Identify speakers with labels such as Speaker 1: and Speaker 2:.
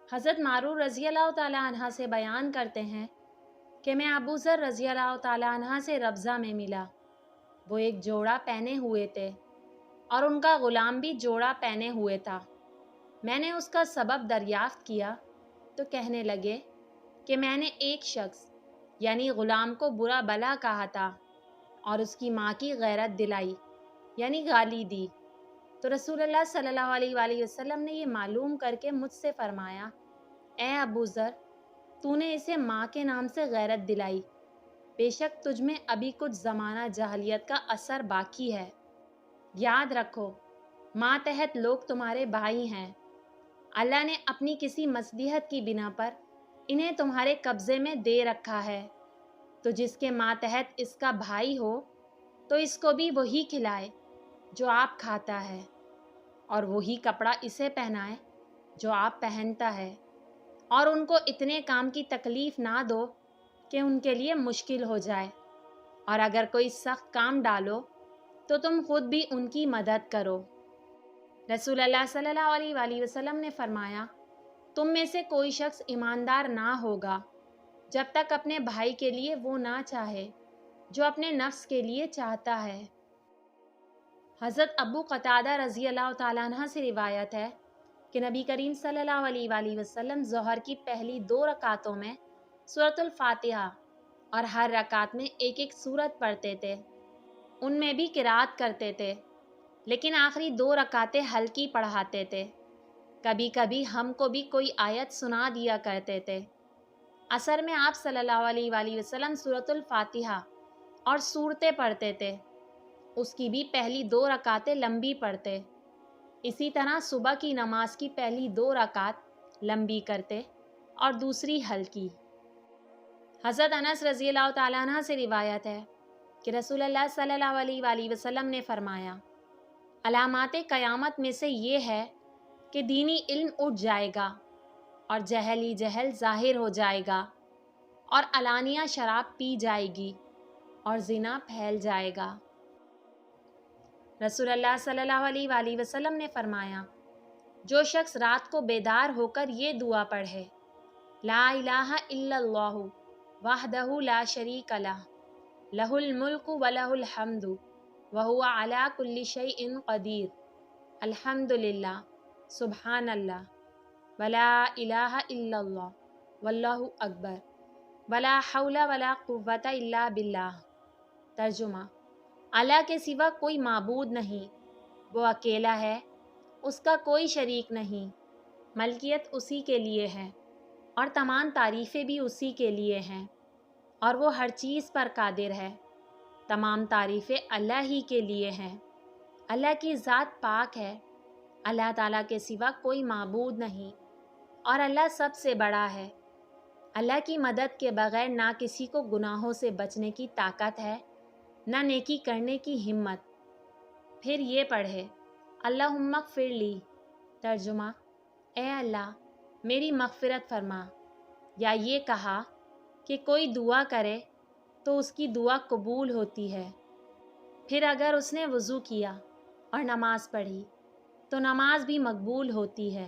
Speaker 1: حضرت معرور رضی اللہ تعالیٰ عنہ سے بیان کرتے ہیں کہ میں ابو ذر رضی اللہ تعالیٰ عنہ سے ربضہ میں ملا۔ وہ ایک جوڑا پہنے ہوئے تھے اور ان کا غلام بھی جوڑا پہنے ہوئے تھا۔ میں نے اس کا سبب دریافت کیا تو کہنے لگے کہ میں نے ایک شخص یعنی غلام کو برا بلا کہا تھا اور اس کی ماں کی غیرت دلائی یعنی گالی دی، تو رسول اللہ صلی اللہ علیہ وآلہ وسلم نے یہ معلوم کر کے مجھ سے فرمایا، اے ابو ذر، تو نے اسے ماں کے نام سے غیرت دلائی، بے شک تجھ میں ابھی کچھ زمانہ جاہلیت کا اثر باقی ہے۔ یاد رکھو، ماں تحت لوگ تمہارے بھائی ہیں۔ اللہ نے اپنی کسی مصلحت کی بنا پر انہیں تمہارے قبضے میں دے رکھا ہے، تو جس کے ماتحت اس کا بھائی ہو تو اس کو بھی وہی کھلائے جو آپ کھاتا ہے، اور وہی کپڑا اسے پہنائے جو آپ پہنتا ہے، اور ان کو اتنے کام کی تکلیف نہ دو کہ ان کے لیے مشکل ہو جائے، اور اگر کوئی سخت کام ڈالو تو تم خود بھی ان کی مدد کرو۔ رسول اللہ صلی اللہ علیہ وآلہ وسلم نے فرمایا، تم میں سے کوئی شخص ایماندار نہ ہوگا جب تک اپنے بھائی کے لیے وہ نہ چاہے جو اپنے نفس کے لیے چاہتا ہے۔ حضرت ابو قتادہ رضی اللہ تعالیٰ عنہ سے روایت ہے کہ نبی کریم صلی اللہ علیہ وآلہ وسلم ظہر کی پہلی 2 رکعتوں میں سورۃ الفاتحہ اور ہر رکعت میں ایک ایک سورت پڑھتے تھے، ان میں بھی قرات کرتے تھے، لیکن آخری 2 رکعتیں ہلکی پڑھاتے تھے۔ کبھی کبھی ہم کو بھی کوئی آیت سنا دیا کرتے تھے۔ عصر میں آپ صلی اللہ علیہ وآلہ وسلم سورۃ الفاتحہ اور سورتیں پڑھتے تھے، اس کی بھی پہلی 2 رکعتیں لمبی پڑھتے۔ اسی طرح صبح کی نماز کی پہلی 2 رکعت لمبی کرتے اور دوسری ہلکی۔ حضرت انس رضی اللہ تعالیٰ عنہ سے روایت ہے کہ رسول اللہ صلی اللہ علیہ وآلہ وسلم نے فرمایا، علامات قیامت میں سے یہ ہے کہ دینی علم اٹھ جائے گا اور جہل ہی جہل ظاہر ہو جائے گا، اور علانیہ شراب پی جائے گی اور زنا پھیل جائے گا۔ رسول اللہ صلی اللہ علیہ وآلہ وسلم نے فرمایا، جو شخص رات کو بیدار ہو کر یہ دعا پڑھے، لا الہ الا اللہ وحدہ لا شریک لہ، لہ الملک ولہ الحمد وہو علی کل شیء قدیر، الحمدللہ، سبحان اللہ، ولا الہ الا اللہ، واللہ اکبر، ولا حول ولا قوۃ الا باللہ۔ ترجمہ: اللہ کے سوا کوئی معبود نہیں، وہ اکیلا ہے، اس کا کوئی شریک نہیں، ملکیت اسی کے لیے ہے اور تمام تعریفیں بھی اسی کے لیے ہیں، اور وہ ہر چیز پر قادر ہے۔ تمام تعریفیں اللہ ہی کے لیے ہیں۔ اللہ کی ذات پاک ہے، اللہ تعالیٰ کے سوا کوئی معبود نہیں، اور اللہ سب سے بڑا ہے۔ اللہ کی مدد کے بغیر نہ کسی کو گناہوں سے بچنے کی طاقت ہے، نہ نیکی کرنے کی ہمت۔ پھر یہ پڑھے، اللہم اغفر لی۔ ترجمہ: اے اللہ میری مغفرت فرما، یا یہ کہا کہ کوئی دعا کرے تو اس کی دعا قبول ہوتی ہے۔ پھر اگر اس نے وضو کیا اور نماز پڑھی تو نماز بھی مقبول ہوتی ہے۔